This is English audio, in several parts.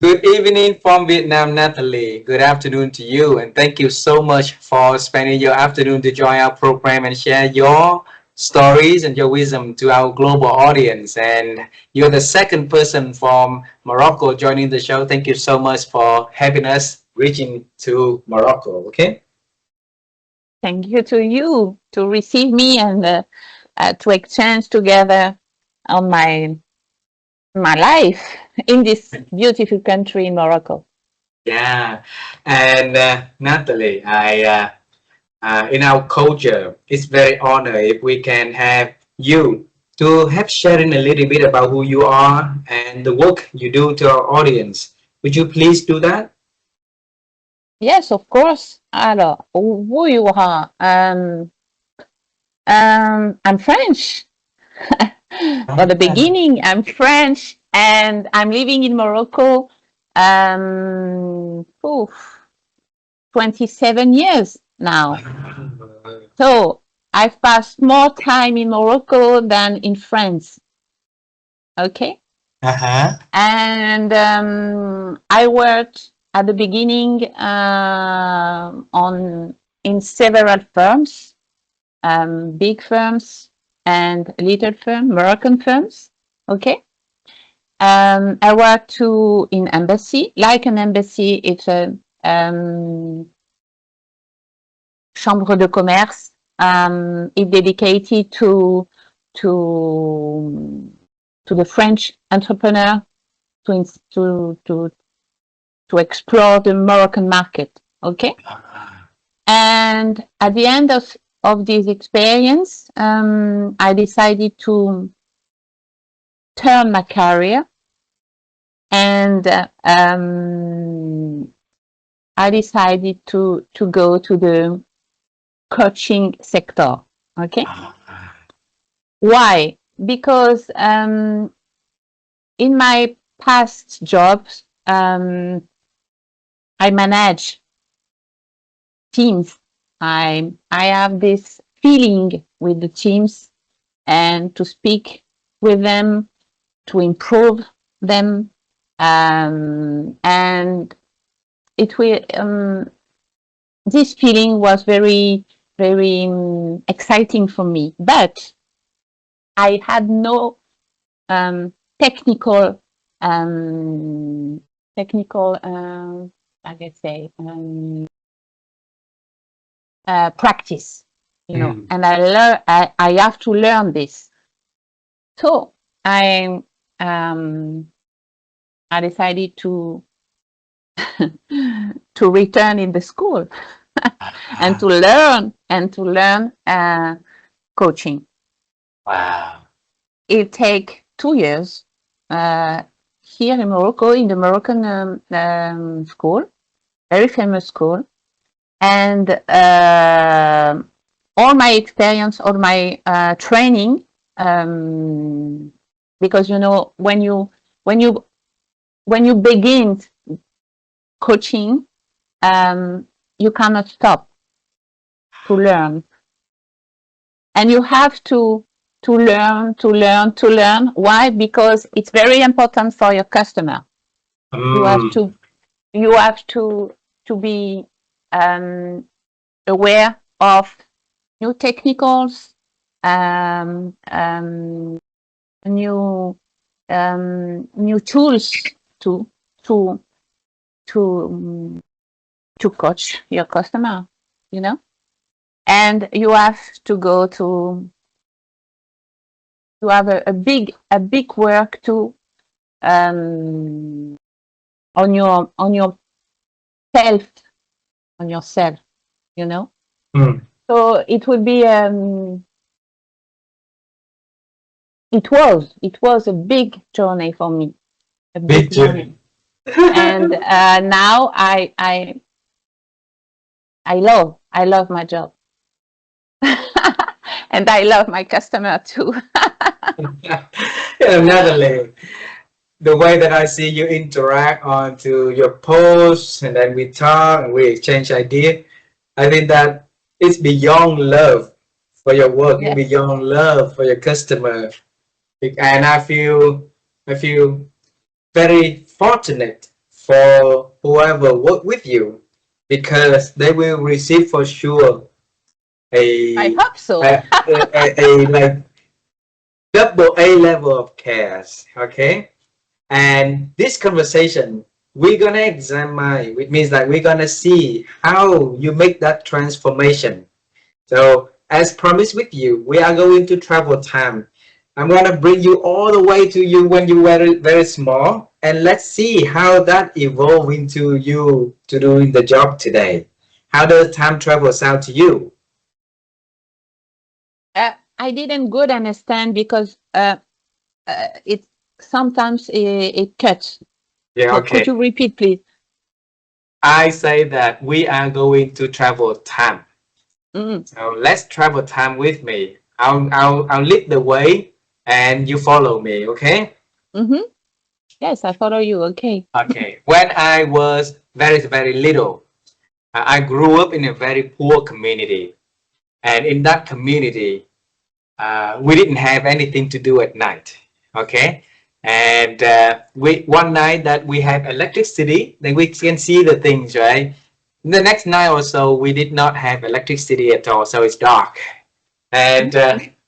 Good evening from Vietnam, Nathalie. Good afternoon to you, and thank you so much for spending your afternoon to join our program and share your stories and your wisdom to our global audience. And you're the second person from Morocco joining the show. Thank you so much for having us reaching to Morocco. Okay. Thank you to you to receive me and to exchange together on my life in this beautiful country in Morocco. Yeah, and Natalie, in our culture, it's very honor if we can have you to have sharing a little bit about who you are and the work you do to our audience. Would you please do that? Yes, of course. Alors, who you are? I'm French. For the beginning, I'm French and I'm living in Morocco. Oof, 27 years now. So I've passed more time in Morocco than in France. Okay. And I worked at the beginning in several firms, big firms and little firms, Moroccan firms. Okay. I worked too in embassy. Like an embassy, it's a chambre de commerce. It's dedicated to the French entrepreneur to explore the Moroccan market. Okay. And at the end of this experience, I decided to turn my career, and I decided to go to the coaching sector. Okay. Why? Because in my past jobs, I manage teams. I have this feeling with the teams and to speak with them, to improve them, and it will. This feeling was very, very exciting for me, but I had no technical, I guess say, practice, you know, and I have to learn this. So I decided to to return in the school and to learn coaching. Wow. It take 2 years here in Morocco, in the Moroccan school, very famous school, and all my experience, all my training, because you know when you begin coaching, you cannot stop to learn, and you have to learn. Why? Because it's very important for your customer. You have to be aware of new technicals, new tools to coach your customer, you know, and you have to go to have a big work to on your self, on yourself, you know. So it would be it was a big journey for me, a big journey. And now I love my job. And I love my customer too. Natalie, the way that I see you interact onto your posts, and then we talk and we exchange ideas, I think that it's beyond love for your work, yes. Beyond love for your customer, and I feel very fortunate for whoever work with you, because they will receive for sure I a hope so. like double A level of cares. Okay, and this conversation we're gonna examine, which means that we're gonna see how you make that transformation. So as promised with you, we are going to travel time. I'm gonna bring you all the way to you when you were very small, and let's see how that evolved into you to doing the job today. How does time travel sound to you? I didn't good understand because it sometimes it cuts. Yeah, So could okay. you repeat, please? I say that we are going to travel time. Mm. So let's travel time with me. I'll lead the way and you follow me, okay? Mm-hmm. Yes, I follow you. Okay. Okay. When I was very little, I grew up in a very poor community. And in that community, we didn't have anything to do at night. Okay. And we one night that we have electricity, then we can see the things, right? The next night or so, we did not have electricity at all, so it's dark. And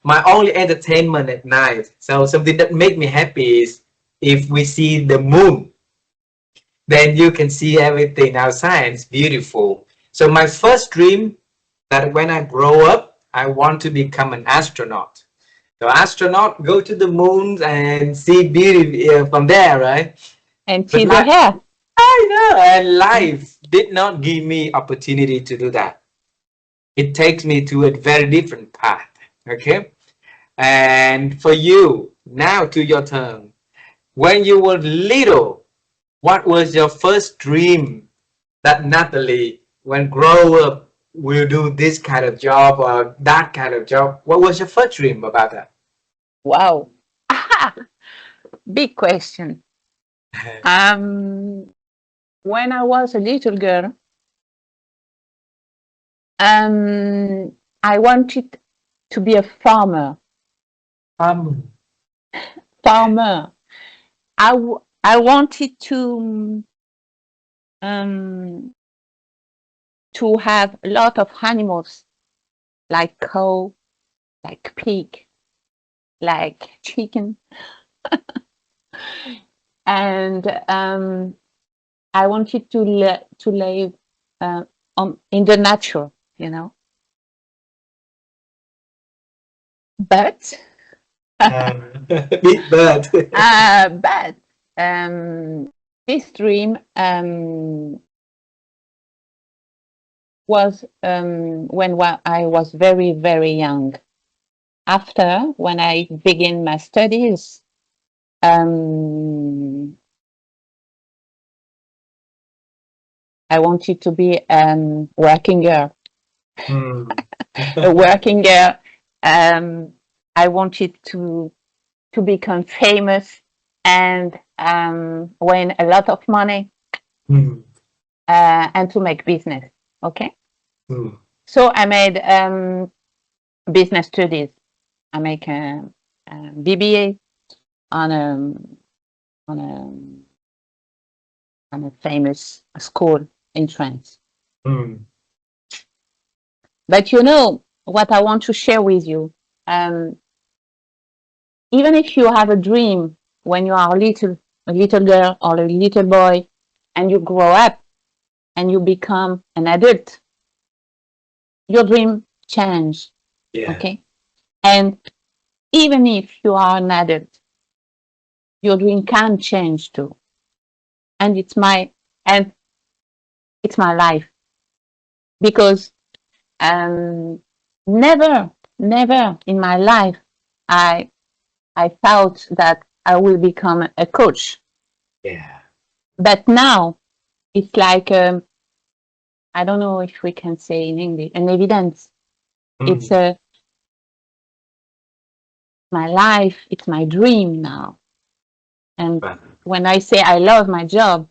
my only entertainment at night, so something that make me happy is if we see the moon, then you can see everything outside. It's beautiful. So my first dream that when I grow up, I want to become an astronaut. So astronaut go to the moon and see beauty from there, right? And But see the like hair. I know, and life did not give me opportunity to do that. It takes me to a very different path. Okay. And for you, now to your turn. When you were little, what was your first dream that Nathalie, when grow up, will do this kind of job or that kind of job? What was your first dream about that? Wow. Aha! Big question. Um, when I was a little girl, I wanted to be a farmer. Um, Farmer. I wanted um, to have a lot of animals like cow, like pig, like chicken, and I wanted to live in the nature, you know. But big bird. but this dream was when I was very young. After when I began my studies, um, I wanted to be working girl. Hmm. A working girl. Um, I wanted to become famous and win a lot of money Hmm. and to make business. Okay, Hmm. so I made business studies. I make a BBA on a on a on a famous school in France. Hmm. But you know what I want to share with you. Um, Even if you have a dream when you are a little girl or a little boy, and you grow up and you become an adult, your dream change. Yeah. Okay, and even if you are an adult, your dream can change too. And and it's my life because um, never in my life I I thought that I will become a coach. Yeah. But now it's like I don't know if we can say in English an evidence. It's Hmm. my life. It's my dream now. And Right. when I say I love my job,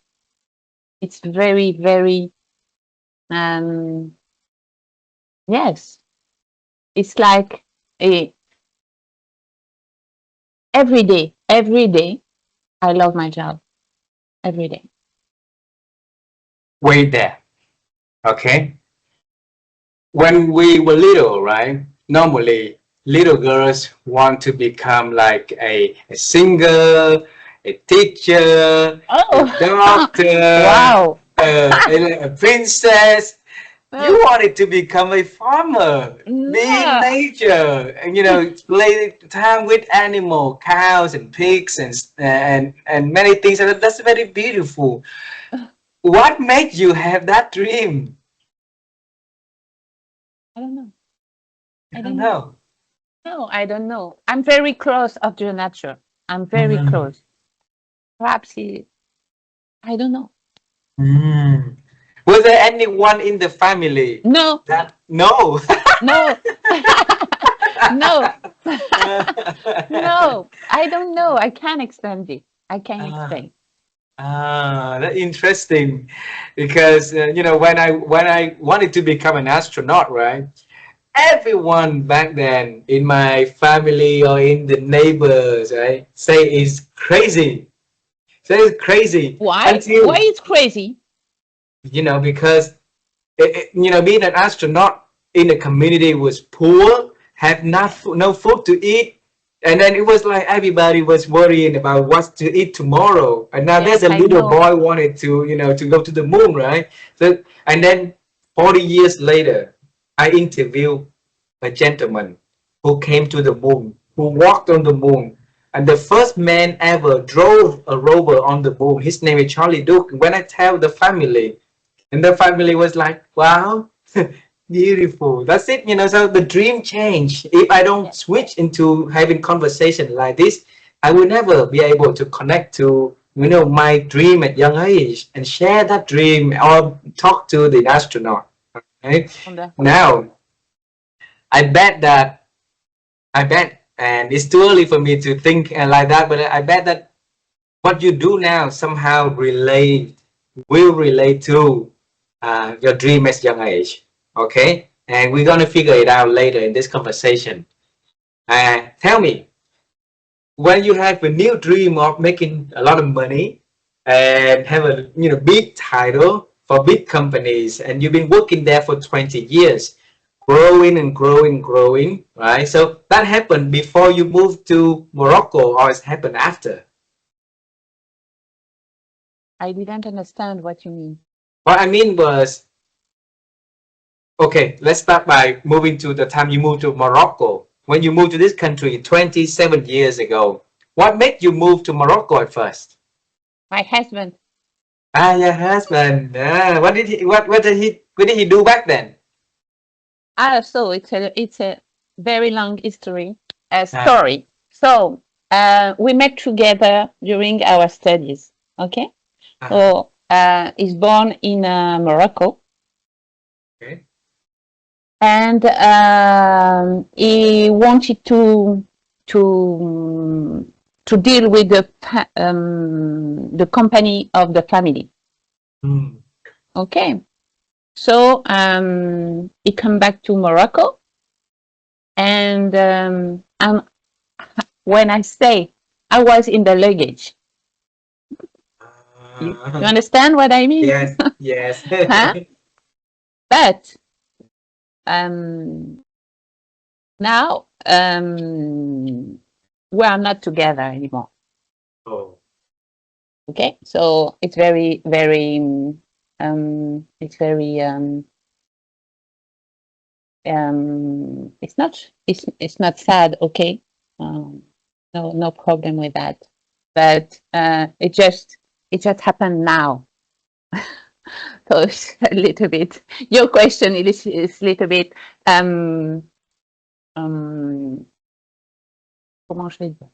it's very um, yes. It's like a, every day I love my job every day. wait there. Okay. When we were little, right? Normally, little girls want to become like a singer, a teacher, a Oh, doctor, wow. a princess. You Uh, wanted to become a farmer, be in no, nature, and play time with animal, cows and pigs and many things. And that's very beautiful. What made you have that dream? I don't know. I I don't don't know. know. No, I don't know. I'm very close of the nature. I'm very Mm. close. Perhaps he, I don't know. Mm. Was there anyone in the family No, that no? no, no, no. I don't know. I can't explain it. I can't Ah, explain. that's interesting, because when I wanted to become an astronaut, right? Everyone back then in my family or in the neighbors, right, say it's crazy. Say it's crazy Why? Why until it's crazy? because being an astronaut in a community was poor, had not no food to eat, and then it was like everybody was worrying about what to eat tomorrow. And now there's Yes, a I little know. boy wanted to go to the moon, right? So and then 40 years later, I interviewed a gentleman who came to the moon, who walked on the moon. And the first man ever drove a rover on the moon. His name is Charlie Duke. When I tell the family, and the family was like, wow, beautiful. That's it. So the dream changed. If I don't Yes, switch into having conversation like this, I will never be able to connect to my dream at young age and share that dream or talk to the astronaut. Right? wonderful. Now, I bet that I bet, and it's too early for me to think like that, but I bet that what you do now somehow will relate to your dream at young age. Okay, and we're gonna figure it out later in this conversation. Tell me, when you have a new dream of making a lot of money and have a big title for big companies, and you've been working there for 20 years, growing and growing, growing, right? So that happened before you moved to Morocco, or it's happened after? I didn't understand what you mean. What I mean was, okay, let's start by moving to the time you moved to Morocco. When you moved to this country 27 years ago, what made you move to Morocco at first? My husband. Your husband. What did he do back then? So it's a very long history, Ah, story. So we met together during our studies. Okay. ah, So he's born in Morocco, okay. and he wanted to to deal with the company of the family. Mm. Okay. So he come back to Morocco, and when I say I was in the luggage, you Ah, understand what I mean? yes, yes. Huh? But um, now we are not together anymore. Oh. Okay, so it's very, very, it's very, it's not sad. Okay, no, no problem with that. But it just happened now. So it's a little bit. Your question is a little bit. Um, Comment je vais dire?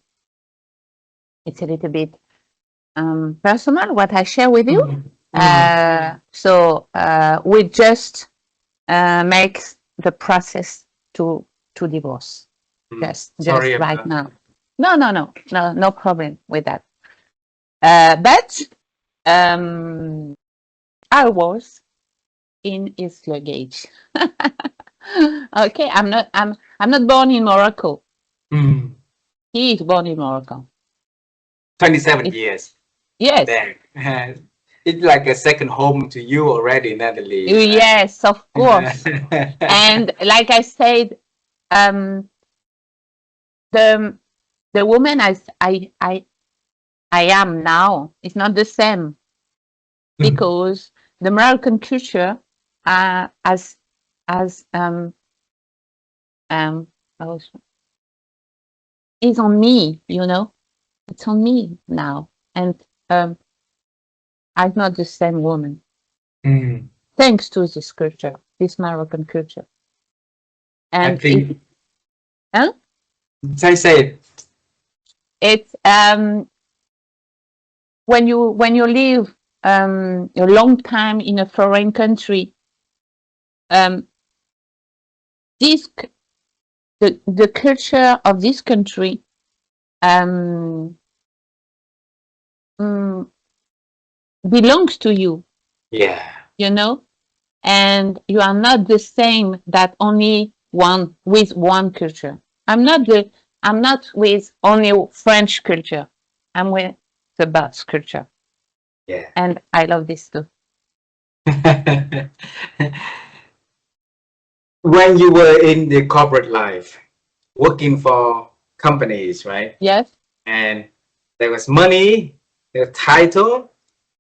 It's a little bit personal what I share with you. Mm. Mm. So we just make the process to divorce. Mm. Just Sorry right about. now. No, no, no, no, no problem with that. But I was in his luggage. Okay, I'm not born in Morocco. Mm. He is born in Morocco. 27 It, years yes, then. it's like a second home to you already, Natalie. Yes, of course. And like I said, um, the woman as I am now is not the same, because the Moroccan culture as um is on me, you know. It's on me now, and I'm not the same woman. Mm. Thanks to this culture, this Moroccan culture. I And think huh? I said, It's when you live a long time in a foreign country, um, this the culture of this country um, mm, belongs to you, yeah, you know, and you are not the same that only one with one culture. I'm not with only French culture. I'm with the Basque culture, yeah. and I love this too. When you were in the corporate life, working for companies, right? Yes, And there was money, the title,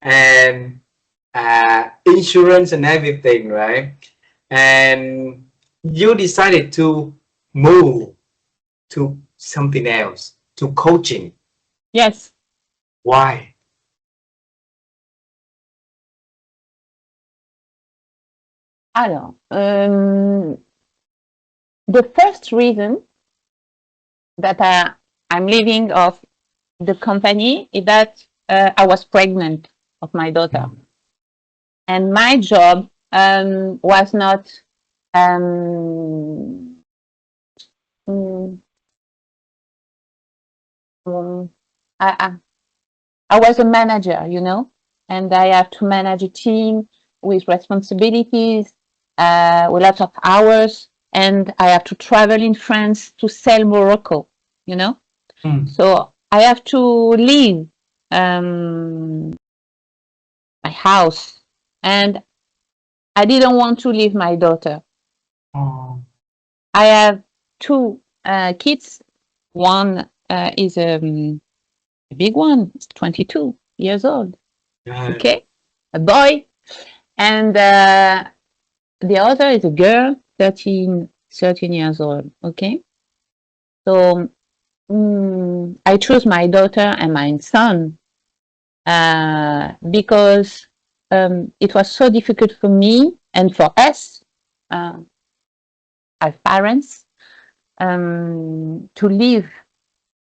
and insurance and everything, right? And you decided to move to something else, to coaching. yes. Why? Alors, the first reason that I'm leaving of the company is that I was pregnant of my daughter, and my job was not. Um, mm, um, I, I I was a manager, you know, and I have to manage a team with responsibilities, with lots of hours, and I have to travel in France to sell Morocco, you know. Mm. So I have to leave um, my house, and I didn't want to leave my daughter. Oh, I have two kids. One is a big one, 22 years old. God. Okay, a boy, and the other is a girl, 13 years old. Okay, so I chose my daughter and my son because it was so difficult for me and for us uh, as parents to leave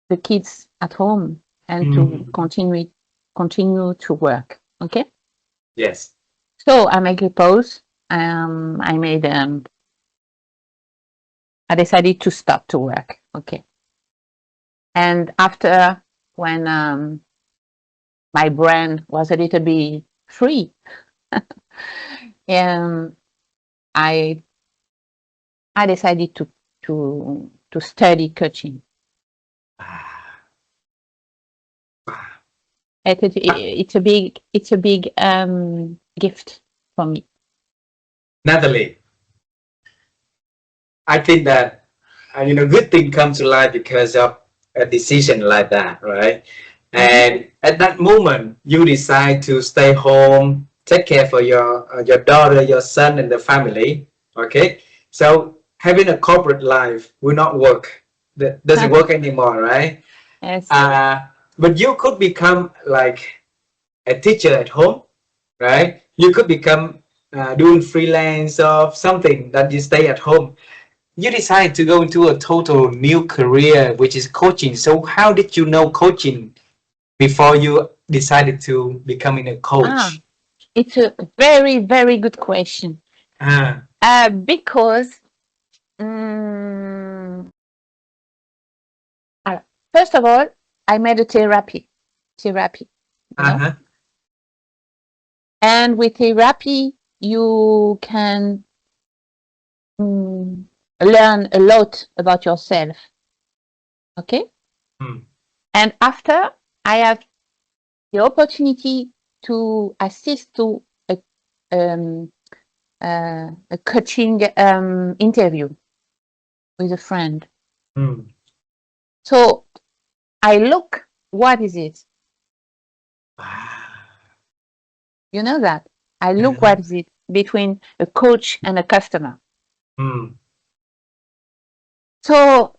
the kids at home and to Mm. continue to work. Okay, Yes. so I make a pause. I decided to stop to work. Okay, and after, when my brain was a little bit free, um, I I decided to study coaching. Ah, It's a big gift for me. Natalie, I think that good thing comes to life because of a decision like that, right? Mhm. And at that moment, you decide to stay home, take care for your daughter, your son, and the family. Okay, so having a corporate life will not work. That doesn't work anymore, right? Yes. Uh, but you could become like a teacher at home, right? You could become doing freelance or something that you stay at home. You decided to go into a total new career, which is coaching. So how did you know coaching before you decided to becoming a Ah, coach? it's a very, very good question. Ah, Because um, uh, first of all, I made a therapy, you know, uh-huh. and with therapy you can mm, learn a lot about yourself. Okay, Mm. and after I have the opportunity to assist to um, a coaching interview with a friend. Mm. So I look, what is it? You know that? I look, what is it between a coach and a customer. Mm. So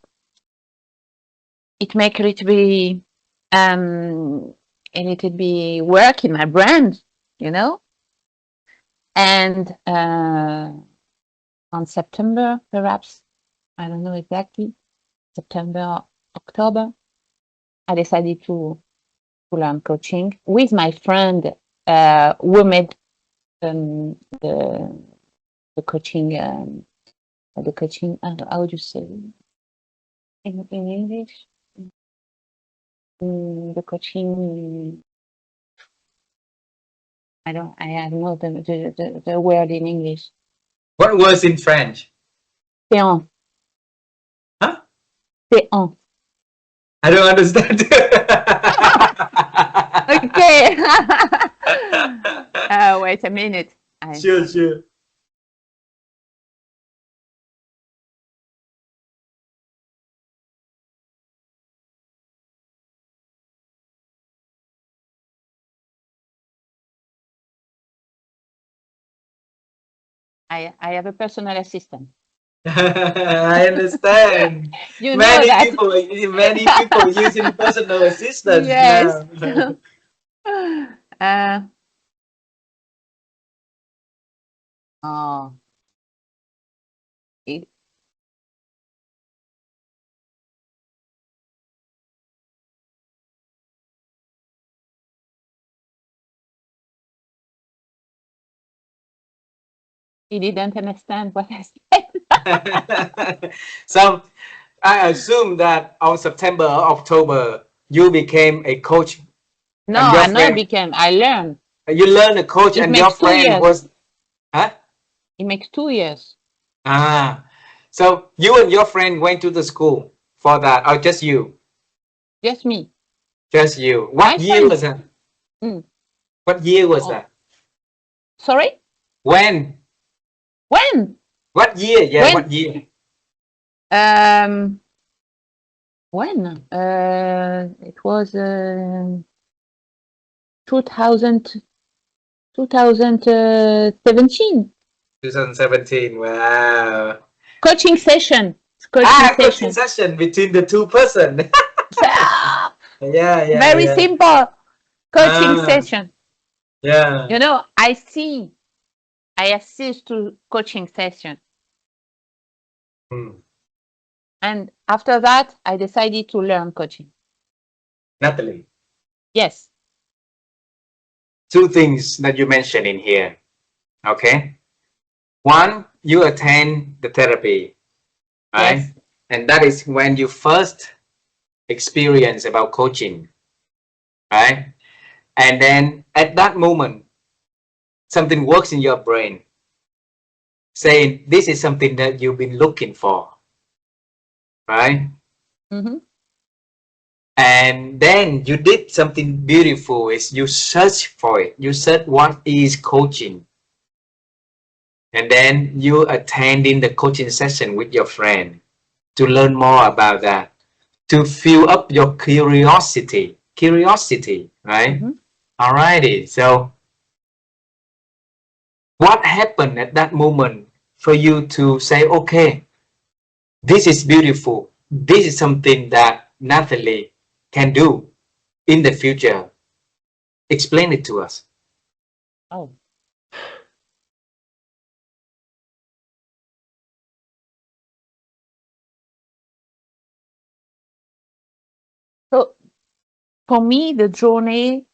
it make a little bit work in my brand, you know. And on September, perhaps, I don't know exactly, September, October, I decided to learn coaching with my friend who made the coaching, how do you say in English? The coaching, I don't know the word in English. What was in French? Péant. Huh? Péant. I don't understand. Okay. Wait a minute. Sure. I have a personal assistant. I understand. You know Many that. people using personal assistants Yes. now. uh, oh, it, he didn't understand what I said. So I assume that on September, October, you became a coach No, and your I not friend, became. I learned. you learned a coach It and your makes 2 years. friend was, huh? It makes 2 years. Ah, so you and your friend went to the school for that, or just you? Just me. Just you. My What year friend. was that? Mm. What year was Oh, that? sorry? When? When? What year? Yeah, When? what year? Um, when? It was 2000, 2017. 2017. Wow. Coaching session. Coaching session between the two person. Very Yeah. simple coaching Ah, session. yeah. You know, I assist to coaching session. Hmm. And after that, I decided to learn coaching. Natalie, Yes. two things that you mentioned in here. Okay. One, you attend the therapy, right? Yes. And that is when you first experience about coaching, right? And then at that moment, something works in your brain saying this is something that you've been looking for, right? Mm-hmm. And then you did something beautiful is you search for it. You search what is coaching. And then you attending the coaching session with your friend to learn more about that, to fill up your curiosity, right? Mm-hmm. Alrighty. So what happened at that moment for you to say, okay, this is beautiful. This is something that Nathalie can do in the future. Explain it to us. Oh. So for me, the journey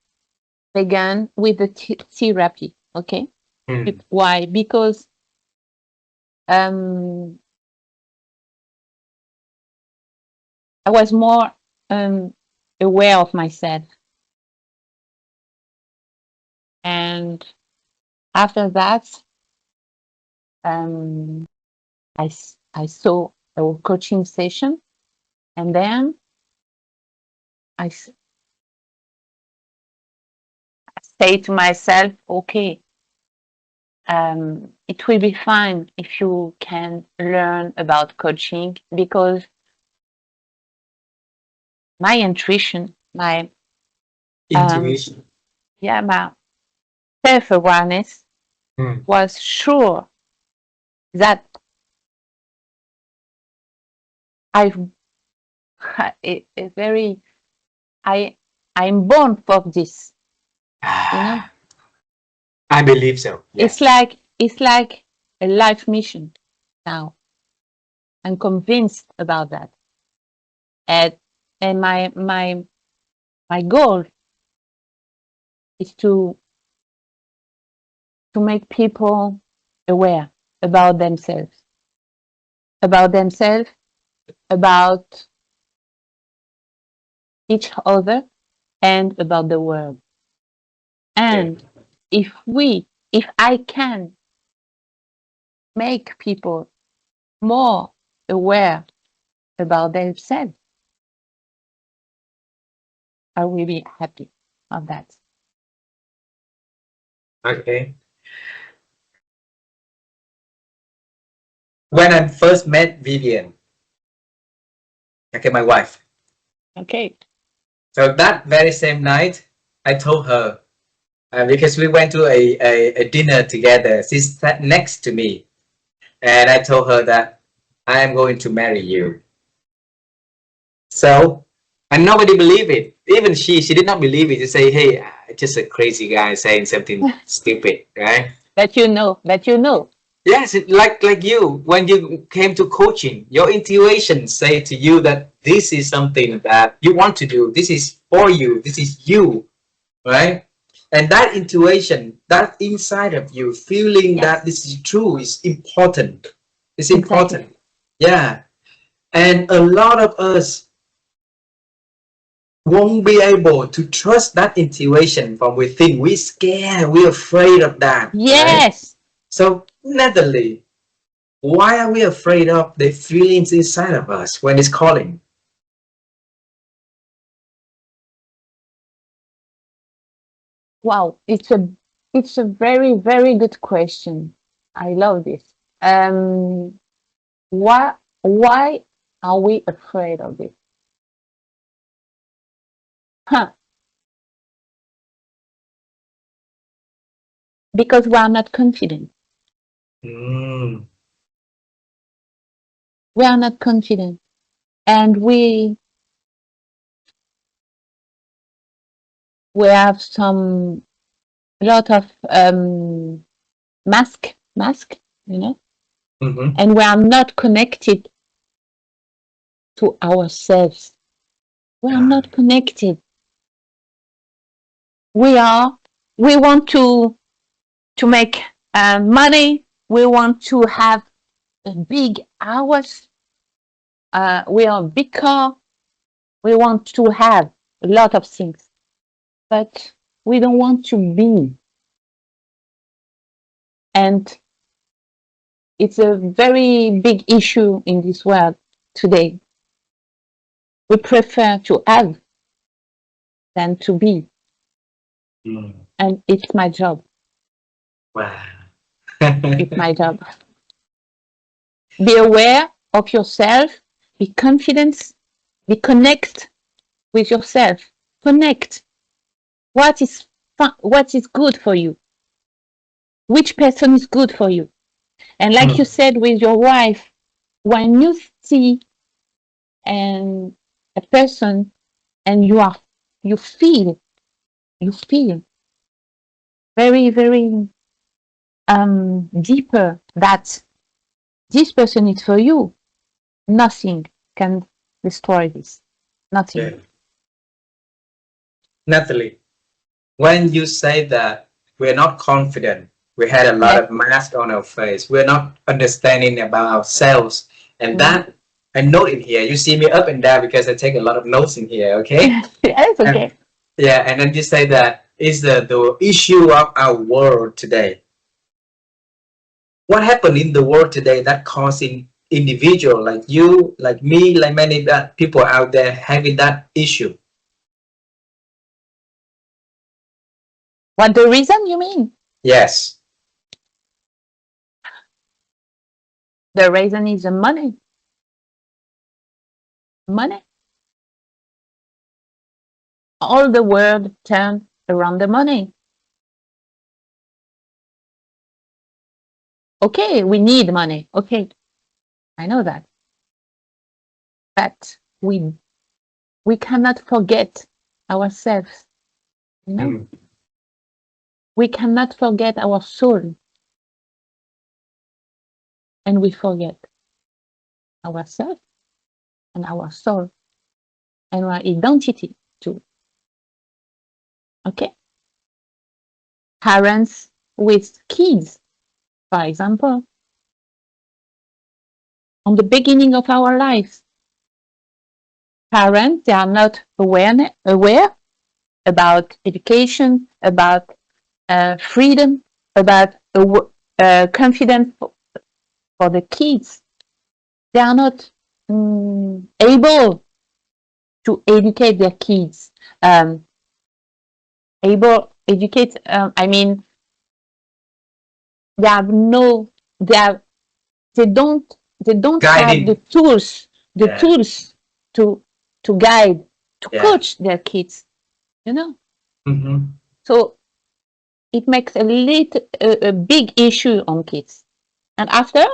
began with the therapy. Okay. Mm. Why? Because I was more aware of myself. And after that, um, I saw a coaching session, and then I say to myself, okay, it will be fine if you can learn about coaching, because my intuition, my Intuition. yeah, my self-awareness Mm. was sure that I've a very I'm born for this, you know. I believe so. It's Yes. like a life mission now. I'm convinced about that. And my goal is to make people aware about themselves, about themselves, about each other, and about the world. Yeah. And if I can make people more aware about themselves, I will be happy of that. Okay. When I first met Vivian, okay, my wife. Okay. So that very same night, I told her, because we went to a dinner together. She sat next to me, and I told her that I am going to marry you. So, and nobody believed it. Even she did not believe it. To say, hey, just a crazy guy saying something stupid, right? That you know. Yes, like you, when you came to coaching, your intuition say to you that this is something that you want to do. This is for you. This is you, right? And that intuition, that inside of you, feeling that Yes, this is true, is important. It's exactly. important. Yeah. And a lot of us won't be able to trust that intuition from within. We're scared. We're afraid of that, right? Yes. So, Natalie, why are we afraid of the feelings inside of us when it's calling? Wow. It's a very, very good question. I love this. Um, why are we afraid of it? Huh. Because we are not confident. Mm, We are not confident. And we have some lot of mask, you know, mm-hmm. and we are not connected to ourselves. We are Ah, not connected. We are. We want to make money. We want to have a big house. We are big car. We want to have a lot of things, but we don't want to be. And it's a very big issue in this world today. We prefer to have than to be. mm, And it's my job. wow. It's my job. Be aware of yourself. Be confident. Be connect with yourself. Connect. What is what is good for you? Which person is good for you? And like you Mm, said with your wife, when you see a person and you feel you feel very very deeper that this person is for you, nothing can destroy this. Nothing. yeah. Natalie, when you say that we're not confident, we had a lot Yes. of mask on our face, we're not understanding about ourselves, and Mhm. that I note in here. You see me up and down because I take a lot of notes in here, okay? Yes, And okay. yeah, and then you say that is the issue of our world today. What happened in the world today that causing individual like you, like me, like many that people out there having that issue? What the reason you mean? Yes. The reason is the money. Money. All the world turns around the money. Okay, we need money. Okay, I know that. But we cannot forget ourselves. You know? Mm. We cannot forget our soul. And we forget ourselves and our soul and our identity too. Okay? Parents with kids, for example, on the beginning of our lives, parents, they are not aware about education, about freedom, about confidence for the kids. They are not able to educate their kids. Educate. I mean, they have no. They don't have the Guiding. tools. The Yeah. tools to guide, to Yeah. coach their kids. You know. Mm-hmm. So it makes a big issue on kids. And after,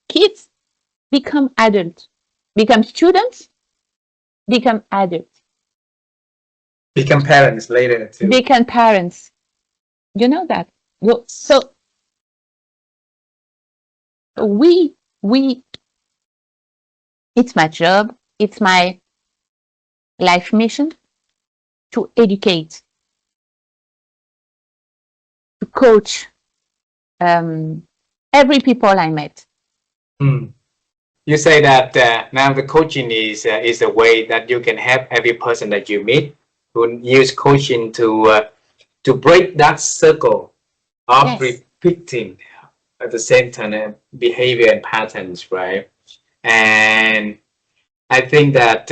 kids become adults, become students, become adults, Become parents later too. become parents. You know that. So we it's my job, it's my life mission to educate, to coach every people I met. Mm. You say that now the coaching is a way that you can help every person that you meet. You use coaching to break that circle of Yes. repeating at the same time behavior and patterns, right? And I think that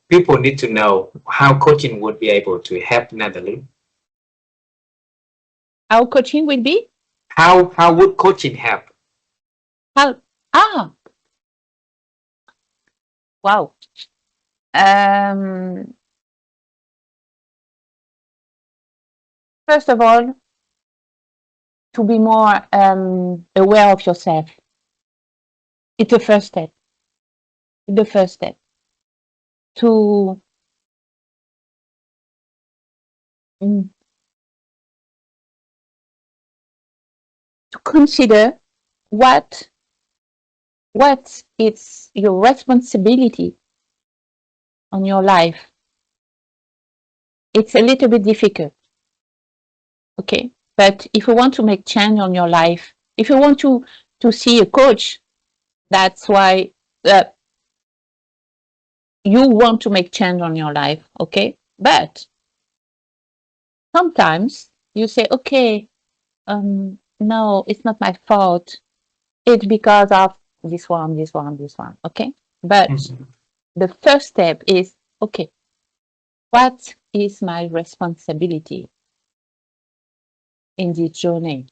people need to know how coaching would be able to help Natalie. How coaching will be? How would coaching help? How wow. Um, First of all, to be more aware of yourself. It's the first step. The first step to mm, to consider what is your responsibility on your life. It's a little bit difficult, okay? But if you want to make change on your life, if you want to see a coach, that's why you want to make change on your life, okay? But sometimes you say, okay, no, it's not my fault. It's because of this one, this one, this one, okay? But Mm-hmm. the first step is, okay, what is my responsibility in this journey,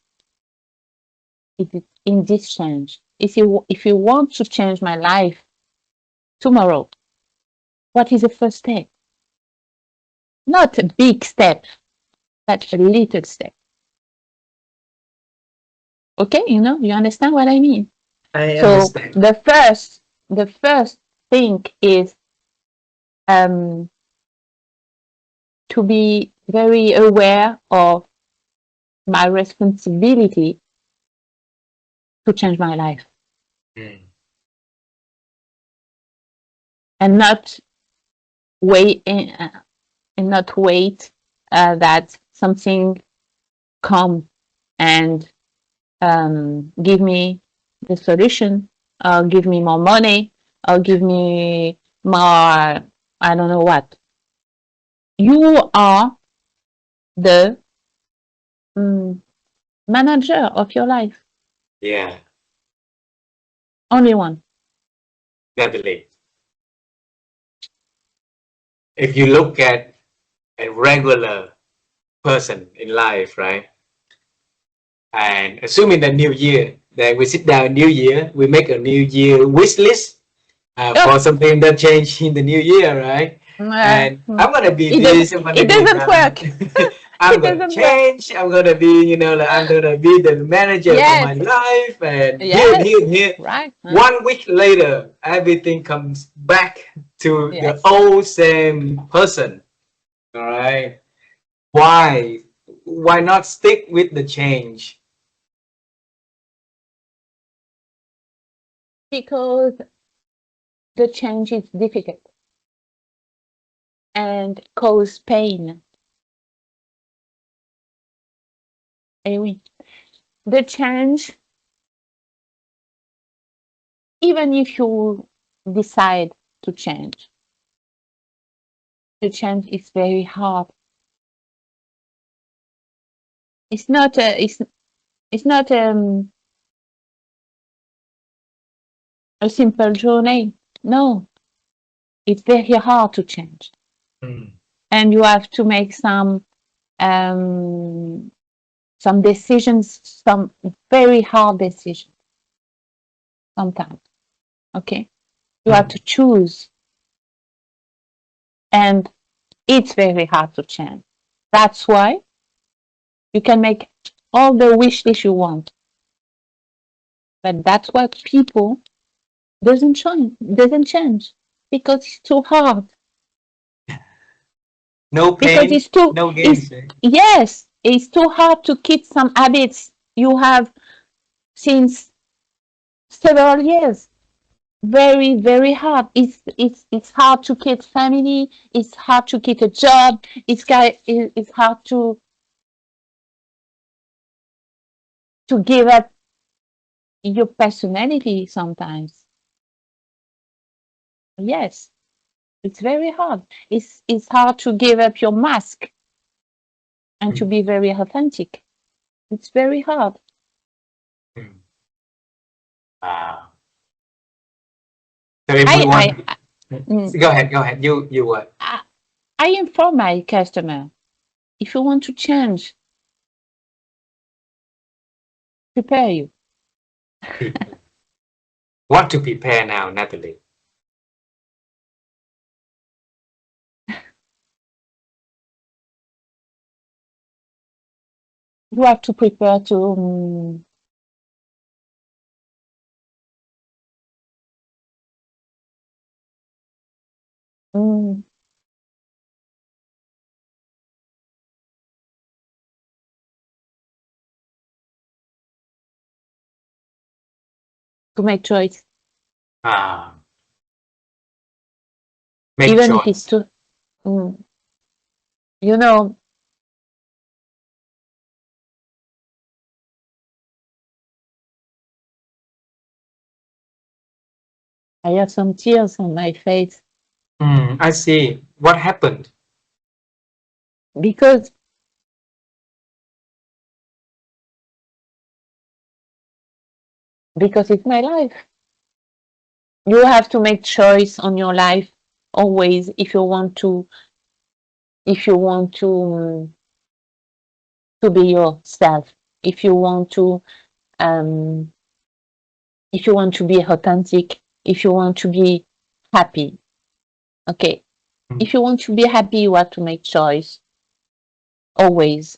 in this change? If you want to change my life tomorrow, what is the first step? Not a big step, but a little step. Okay, you understand what I mean? I So understand. the first thing is to be very aware of my responsibility to change my life Mm. and not wait that something come and give me the solution, or give me more money, or give me more, I don't know what. You are the manager of your life. Yeah, Only one. Natalie. If you look at a regular person in life, right? And assuming the new year, that we sit down new year, we make a new year wish list Oh, for something that change in the new year, right? And I'm gonna be this, I'm gonna it be doesn't that. work. I'm It gonna doesn't work. change. I'm gonna be, you know, like I'm gonna be the manager for my Yes, life. And yes, here. right. 1 week later, everything comes back to the Yes, old same person. All right. Why? Why not stick with the change? because the change is difficult and cause pain. Eh oui. The change, even if you decide to change, the change is very hard. It's not it's not a simple journey. No, it's very hard to change, Mm. and you have to make um, some decisions, some very hard decisions sometimes. Okay, you have Mm. to choose, and it's very hard to change. That's why you can make all the wish list you want, but that's why people doesn't change because it's too hard. No Because pain, no it's gains. Eh? yes, it's too hard to keep some habits you have since several years. Very, very hard. It's hard to keep family. It's hard to keep a job. It's hard to give up your personality sometimes. Yes, it's very hard. It's hard to give up your mask and to Mm. be very authentic. It's very hard. Mm. Wow. So if we I want, I mm, go ahead, go ahead. You what? I, I inform my customer, if you want to change, prepare you. People. What to prepare now, Natalie? You have to prepare mm, to make choice, Ah, make even if it's choice. too. Mm, you know, I have some tears on my face Mm, I see. What happened? because it's my life. You have to make choice on your life always if you want to be yourself. If you want to um, if you want to be authentic, if you want to be happy. Okay. Mm. If you want to be happy, you have to make choice always.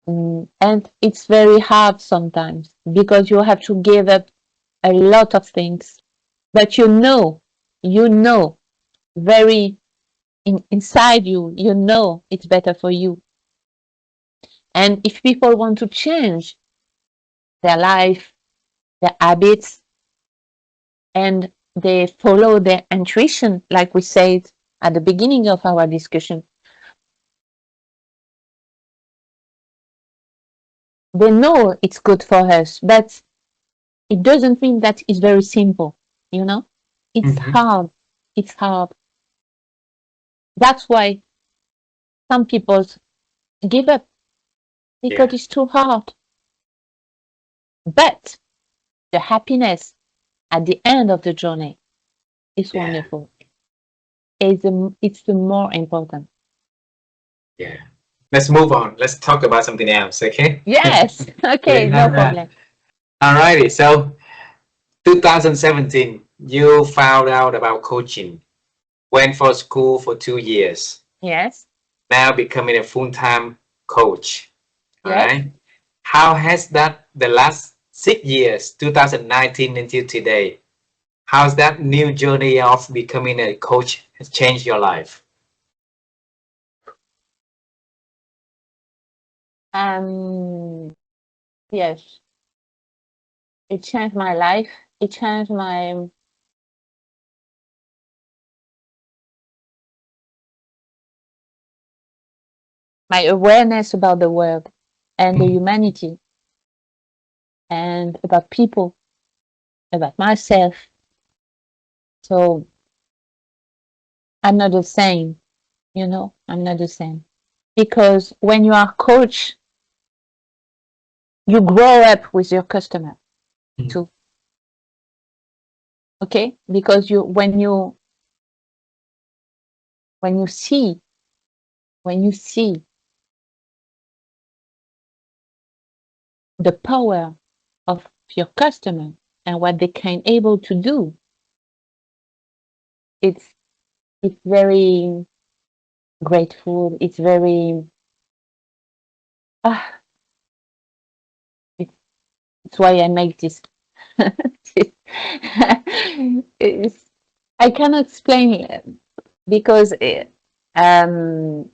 And it's very hard sometimes because you have to give up a lot of things. But you know, very inside you, you know it's better for you. And if people want to change their life, their habits, and they follow their intuition, like we said at the beginning of our discussion, they know it's good for us, but it doesn't mean that it's very simple, you know? It's Mhm. hard. It's hard. That's why some people give up because Yeah, it's too hard. But the happiness at the end of the journey is yeah, wonderful. It's the more important. Yeah. Let's move on. Let's talk about something else, okay? Yes. Okay, no Yeah. problem. Alrighty. So 2017, you found out about coaching, went for school for 2 years, Yes. now becoming a full-time coach. All Yes. right. How has that the last 6 years, 2019 until today, how's that new journey of becoming a coach has changed your life? Yes. It changed my life. It changed my awareness about the world and the Mm, humanity and about people, about myself. So I'm not the same, I'm not the same. Because when you are coach, you grow up with your customer mm, too. Okay? Because when you see when you see the power of your customer and what they can able to do, it's it's very grateful. It's very ah, it's, it's why I make this. it's, I cannot explain it because um,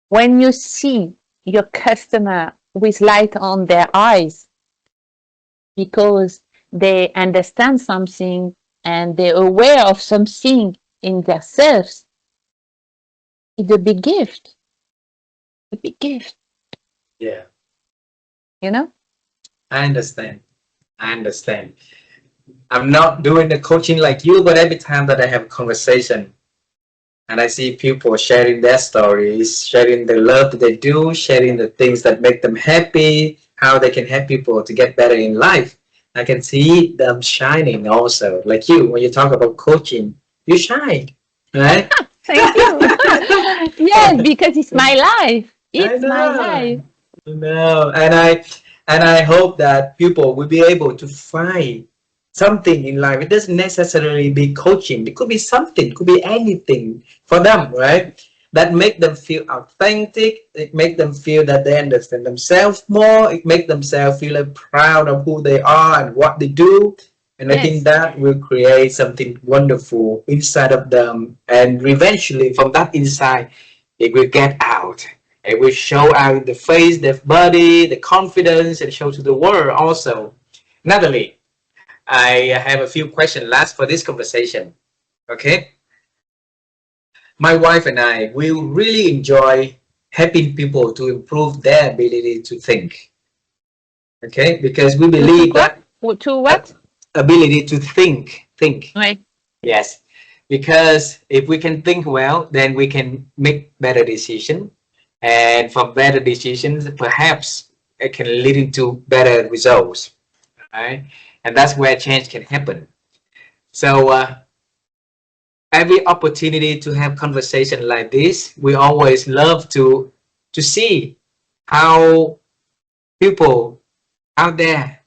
when you see your customer with light on their eyes because they understand something and they're aware of something in themselves, it's a big gift. A big gift, yeah, you know? I understand. I understand. I'm not doing the coaching like you, but every time that I have a conversation and I see people sharing their stories, sharing the love that they do, sharing the things that make them happy, how they can help people to get better in life. I can see them shining also. Like you, when you talk about coaching, you shine, right? Thank you. Yes, because it's my life. I It's my know. life. No, and I hope that people will be able to find something in life. It doesn't necessarily be coaching. It could be something, it could be anything for them, right? That make them feel authentic. It make them feel that they understand themselves more. It make themselves feel like proud of who they are and what they do. And I think Yes, that will create something wonderful inside of them. And eventually, from that inside, it will get out. It will show out the face, the body, the confidence, and show to the world also. Natalie, I have a few questions last for this conversation. Okay, my wife and I will really enjoy helping people to improve their ability to think. Okay, because we to believe quoi? that To uh, what? ability to think. Oui. Yes, because if we can think well, then we can make better decisions, and from better decisions, perhaps it can lead into better results, right? And that's where change can happen. So every opportunity to have conversation like this, we always love to see how people out there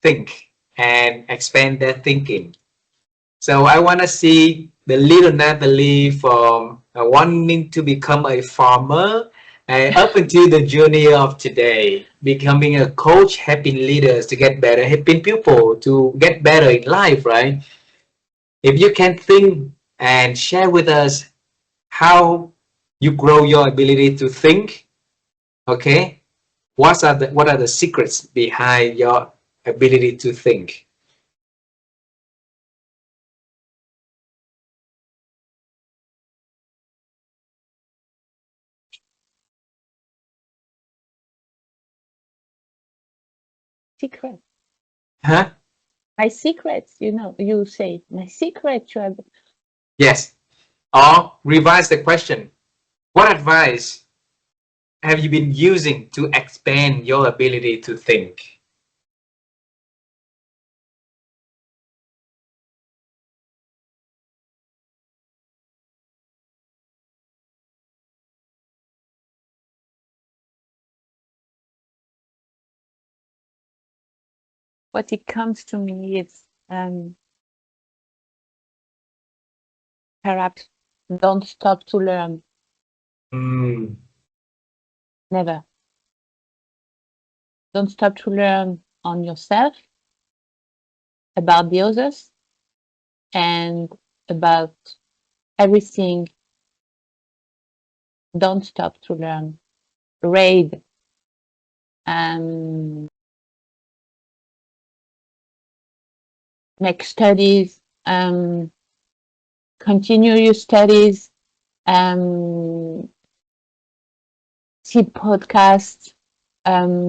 think and expand their thinking. So I want to see the little Natalie from wanting to become a farmer up until the journey of today, becoming a coach, helping leaders to get better, helping people to get better in life, right? If you can think and share with us how you grow your ability to think, okay? What are the secrets behind your ability to think? Secret. Huh? My secrets, you say, my secret to have Yes. Or revise the question. What advice have you been using to expand your ability to think? what it comes to me is perhaps don't stop to learn. Never. Don't stop to learn on yourself, about the others, and about everything. Don't stop to learn. Read. Make studies. Continue your studies. See podcasts.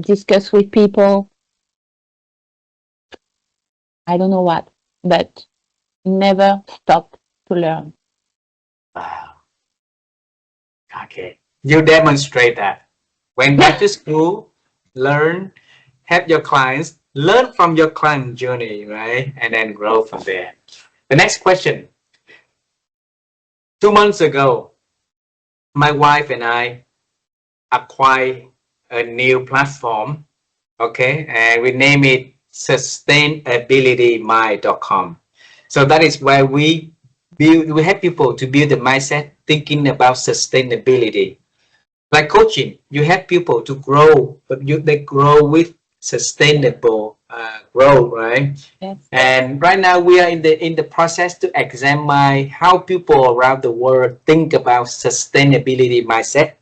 Discuss with people. I don't know what, but never stop to learn. Wow. Okay. You demonstrate that. Went back to school, learn, help your clients, learn from your client journey, right? And then grow from there. The next question. 2 months ago, my wife and I acquired a new platform, okay? And we name it sustainabilitymind.com. So that is where we help people to build the mindset thinking about sustainability. Like coaching, you help people to grow, but they grow with sustainable growth, right? Yes. And right now we are in the process to examine how people around the world think about sustainability mindset.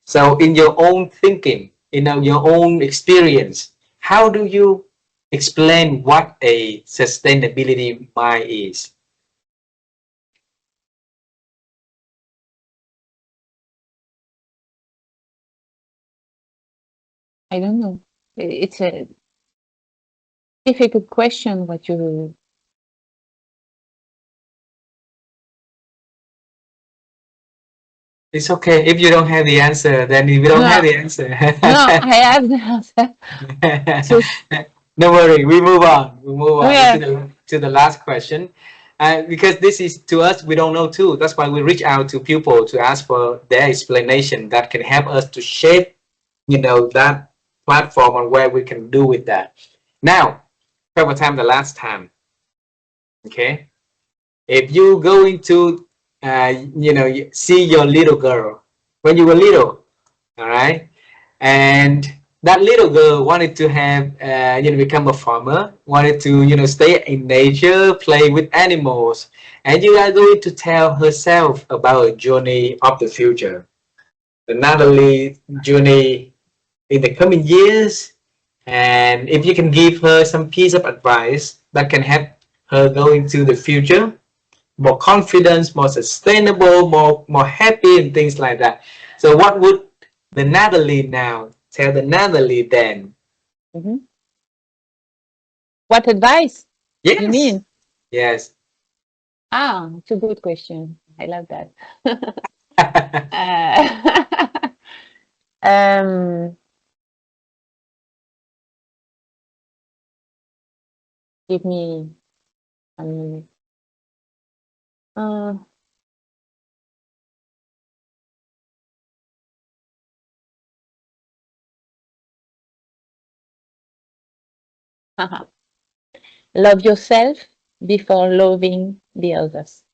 So in your own thinking, your own experience, how do you explain what a sustainability mind is? I don't know. It's a difficult question. What you It's okay. If you don't have the answer, then we don't have the answer. No, I have the answer. So, no worry. We move on. We move on yeah. to the last question. Because this is to us, we don't know too. That's why we reach out to people to ask for their explanation that can help us to shape, that platform and where we can do with that. Now, cover time the last time. Okay. If you go into, see your little girl when you were little, all right, and that little girl wanted to have, become a farmer, wanted to, stay in nature, play with animals, and you are going to tell herself about a journey of the future, the Natalie journey in the coming years. And if you can give her some piece of advice that can help her go into the future, more confidence, more sustainable, more happy, and things like that. So what would the Natalie now tell the Natalie then? Mm-hmm. What advice Yes. you mean? Yes. It's a good question. I love that. Give me a minute. Love yourself before loving the others.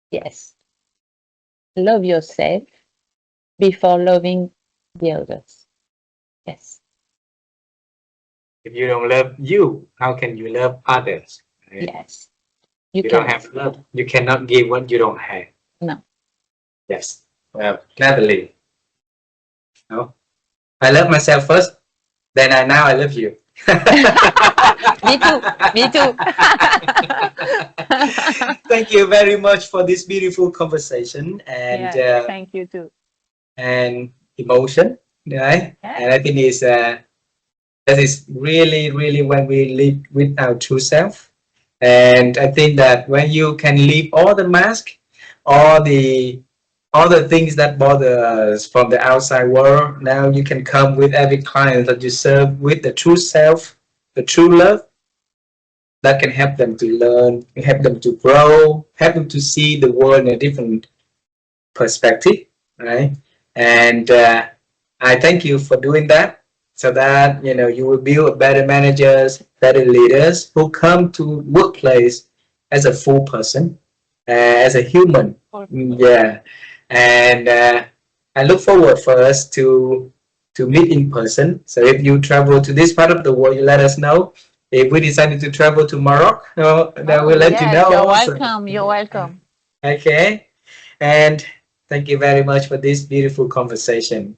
Yes. Love yourself before loving the others. Yes. If you don't love you, how can you love others? Right? Yes. You don't have love. You cannot give what you don't have. No. Yes. Well, Natalie. No. I love myself first. Then now I love you. Me too. Me too. Thank you very much for this beautiful conversation and thank you too. And emotion, right? Yeah. And I think that is really, really when we live with our true self. And I think that when you can leave all the mask, all the things that bother us from the outside world, now you can come with every client that you serve with the true self, the true love that can help them to learn, help them to grow, help them to see the world in a different perspective, right? And I thank you for doing that, so that you will build better managers, better leaders who come to workplace as a full person, as a human. Yeah, and I look forward for us to meet in person. So if you travel to this part of the world, you let us know. If we decided to travel to Morocco, then Oh, we'll let you yes, know you're also. welcome. You're welcome. Okay, and thank you very much for this beautiful conversation.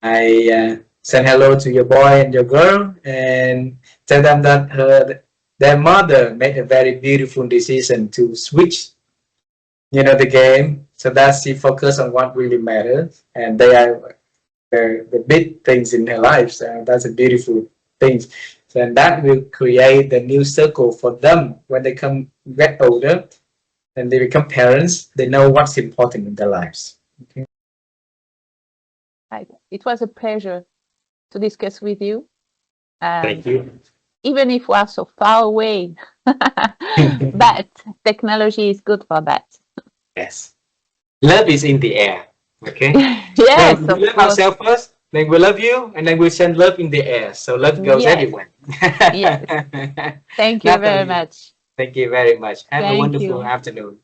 I send hello to your boy and your girl and tell them that their mother made a very beautiful decision to switch, the game, so that she focus on what really matters, and they are the big things in her life. So that's a beautiful thing. So, and that will create the new circle for them when they get older and they become parents. They know what's important in their lives. Okay. Right. It was a pleasure to discuss with you. Thank Um, you. Even if we are so far away, but technology is good for that. Yes. Love is in the air. Okay. So Yes, we of love course. ourselves first, then we love you, and then we send love in the air. So love goes Yes, everywhere. yes. Thank you very Natalie, much. thank you very much. Have a Thank wonderful you. afternoon.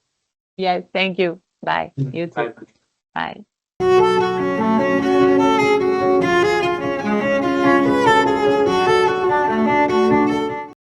Yes, thank you. Bye. You too. Bye. Bye.